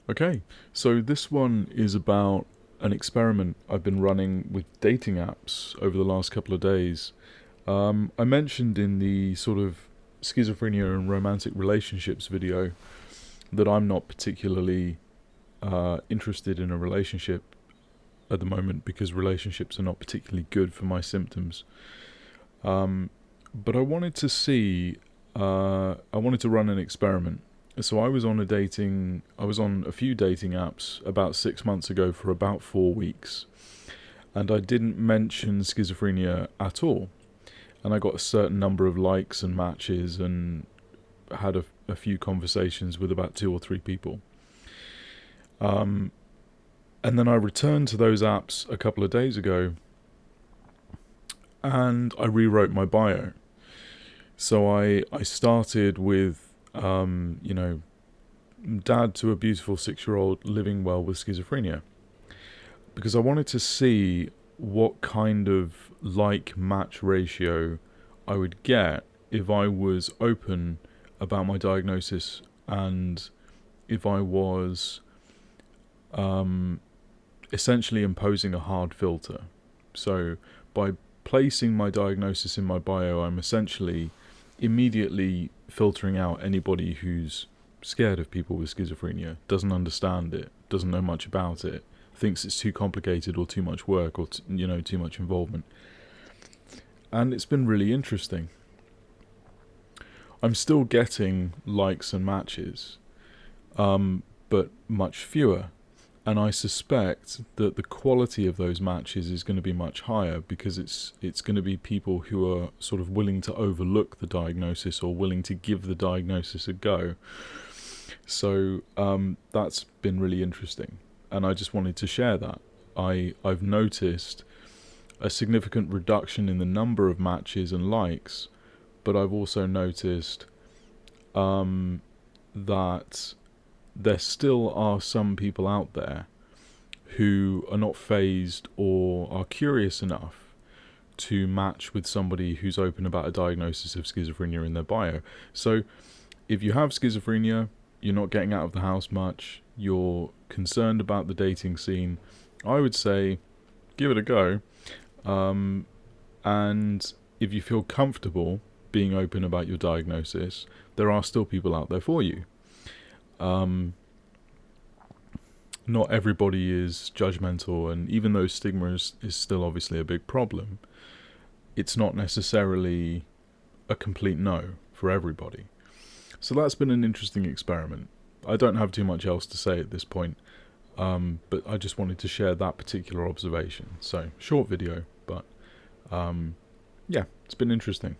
Okay, so this one is about an experiment I've been running with dating apps over the last couple of days. I mentioned in the sort of schizophrenia and romantic relationships video that I'm not particularly interested in a relationship at the moment because relationships are not particularly good for my symptoms. But I wanted to I wanted to run an experiment. So I was on a few dating apps about 6 months ago for about 4 weeks, and I didn't mention schizophrenia at all. And I got a certain number of likes and matches and had a few conversations with about 2 or 3 people. And then I returned to those apps a couple of days ago and I rewrote my bio. So I started with, dad to a beautiful 6-year-old living well with schizophrenia, because I wanted to see what kind of like match ratio I would get if I was open about my diagnosis and if I was essentially imposing a hard filter. So by placing my diagnosis in my bio, I'm essentially immediately filtering out anybody who's scared of people with schizophrenia, doesn't understand it, doesn't know much about it, thinks it's too complicated or too much work or too much involvement. And it's been really interesting. I'm still getting likes and matches, but much fewer. And I suspect that the quality of those matches is going to be much higher because it's going to be people who are sort of willing to overlook the diagnosis or willing to give the diagnosis a go. So that's been really interesting, and I just wanted to share that. I've noticed a significant reduction in the number of matches and likes, but I've also noticed that there still are some people out there who are not fazed or are curious enough to match with somebody who's open about a diagnosis of schizophrenia in their bio. So if you have schizophrenia, you're not getting out of the house much, you're concerned about the dating scene, I would say give it a go. And if you feel comfortable being open about your diagnosis, there are still people out there for you. Not everybody is judgmental, and even though stigma is still obviously a big problem, it's not necessarily a complete no for everybody. So that's been an interesting experiment. I don't have too much else to say at this point, but I just wanted to share that particular observation. So, short video, but yeah, it's been interesting.